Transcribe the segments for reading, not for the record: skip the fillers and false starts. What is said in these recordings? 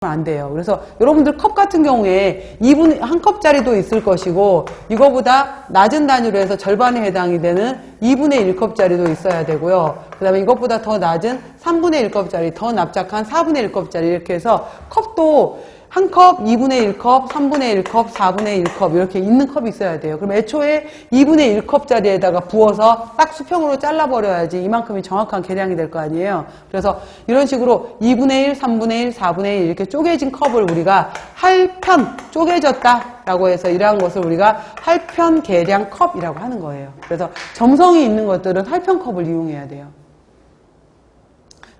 안 돼요. 그래서 여러분들 컵 같은 경우에 2분의 1컵짜리도 있을 것이고 이거보다 낮은 단위로 해서 절반에 해당이 되는 2분의 1컵짜리도 있어야 되고요. 그 다음에 이것보다 더 낮은 3분의 1컵짜리, 더 납작한 4분의 1컵짜리 이렇게 해서 컵도 1컵, 2분의 1컵, 3분의 1컵, 4분의 1컵 이렇게 있는 컵이 있어야 돼요. 그럼 애초에 2분의 1컵짜리에다가 부어서 딱 수평으로 잘라버려야지 이만큼이 정확한 계량이 될 거 아니에요. 그래서 이런 식으로 2분의 1, 3분의 1, 4분의 1 이렇게 쪼개진 컵을 우리가 할편, 쪼개졌다 라고 해서 이러한 것을 우리가 할편 계량 컵이라고 하는 거예요. 그래서 점성이 있는 것들은 할편 컵을 이용해야 돼요.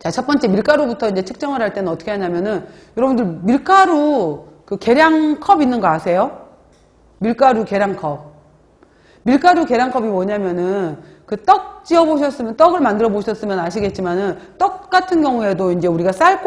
자, 첫 번째 밀가루부터 이제 측정을 할 때는 어떻게 하냐면은, 여러분들 밀가루 그 계량컵 있는 거 아세요? 밀가루 계량컵. 밀가루 계량컵이 뭐냐면은, 그 떡 지어 보셨으면, 떡을 만들어 보셨으면 아시겠지만은, 떡 같은 경우에도 이제 우리가 쌀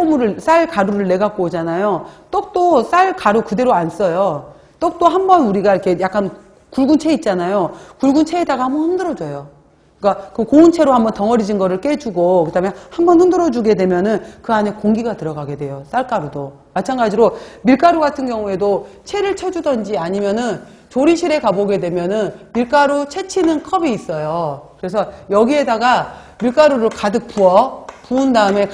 가루를 내갖고 오잖아요. 떡도 쌀 가루 그대로 안 써요. 떡도 한번 우리가 이렇게 약간 굵은 채 있잖아요. 굵은 채에다가 한번 흔들어줘요. 그러니까 그 고운 채로 한번 덩어리진 거를 깨주고 그다음에 한번 흔들어주게 되면은 그 안에 공기가 들어가게 돼요. 쌀가루도 마찬가지로 밀가루 같은 경우에도 채를 쳐주던지 아니면은 조리실에 가보게 되면은 밀가루 채치는 컵이 있어요. 그래서 여기에다가 밀가루를 가득 부은 다음에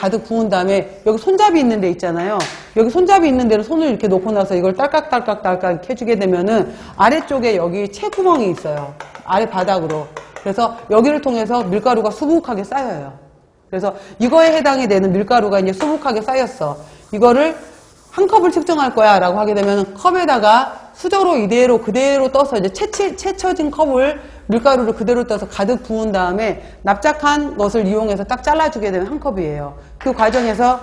여기 손잡이 있는 데 있잖아요. 여기 손잡이 있는 데로 손을 이렇게 놓고 나서 이걸 딸깍 해주게 되면은 아래쪽에 여기 채구멍이 있어요. 아래 바닥으로. 그래서 여기를 통해서 밀가루가 수북하게 쌓여요. 그래서 이거에 해당이 되는 밀가루가 이제 수북하게 쌓였어. 이거를 한 컵을 측정할 거야 라고 하게 되면 컵에다가 수저로 그대로 떠서 이제 채쳐진 컵을 밀가루를 그대로 떠서 가득 부은 다음에 납작한 것을 이용해서 딱 잘라주게 되면 한 컵이에요. 그 과정에서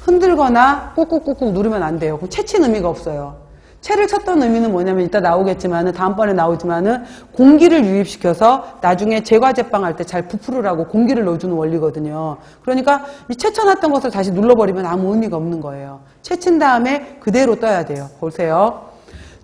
흔들거나 꾹꾹꾹꾹 누르면 안 돼요. 그 채친 의미가 없어요. 채를 쳤던 의미는 뭐냐면 이따 나오겠지만은 다음번에 나오지만은 공기를 유입시켜서 나중에 제과 제빵할 때 잘 부풀으라고 공기를 넣어주는 원리거든요. 그러니까 이 채쳐놨던 것을 다시 눌러버리면 아무 의미가 없는 거예요. 채친 다음에 그대로 떠야 돼요. 보세요.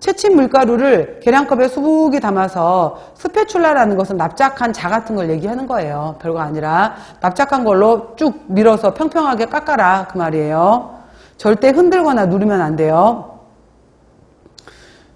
채친 밀가루를 계량컵에 수북이 담아서 스패출라라는 것은 납작한 자 같은 걸 얘기하는 거예요. 별거 아니라 납작한 걸로 쭉 밀어서 평평하게 깎아라 그 말이에요. 절대 흔들거나 누르면 안 돼요.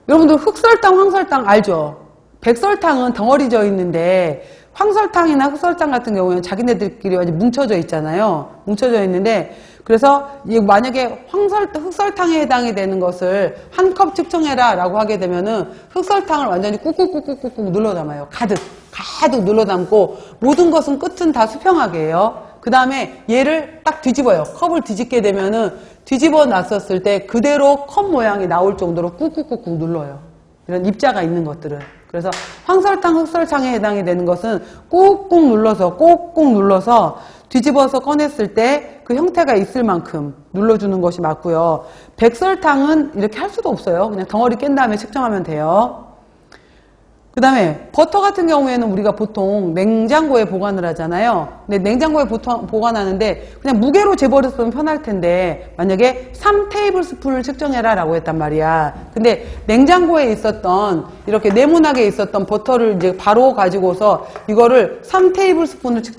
여러분들 흑설탕, 황설탕 알죠? 백설탕은 덩어리져 있는데 황설탕이나 흑설탕 같은 경우에는 자기네들끼리 완전 뭉쳐져 있잖아요. 뭉쳐져 있는데 그래서 만약에 흑설탕에 해당이 되는 것을 한 컵 측정해라 라고 하게 되면은 흑설탕을 완전히 꾹꾹꾹꾹꾹 눌러 담아요. 가득 눌러 담고 모든 것은 끝은 다 수평하게 해요. 그 다음에 얘를 딱 뒤집어요. 컵을 뒤집게 되면은 뒤집어 놨었을 때 그대로 컵 모양이 나올 정도로 꾹꾹꾹꾹 눌러요. 이런 입자가 있는 것들은. 그래서 황설탕, 흑설탕에 해당이 되는 것은 꾹꾹 눌러서 뒤집어서 꺼냈을 때 그 형태가 있을 만큼 눌러주는 것이 맞고요. 백설탕은 이렇게 할 수도 없어요. 그냥 덩어리 깬 다음에 측정하면 돼요. 그 다음에 버터 같은 경우에는 우리가 보통 냉장고에 보관을 하잖아요. 근데 냉장고에 보통 보관하는데 그냥 무게로 재버렸으면 편할 텐데 만약에 3테이블스푼을 측정해라 라고 했단 말이야. 근데 냉장고에 있었던 이렇게 네모나게 있었던 버터를 이제 바로 가지고서 이거를 3테이블스푼을 측정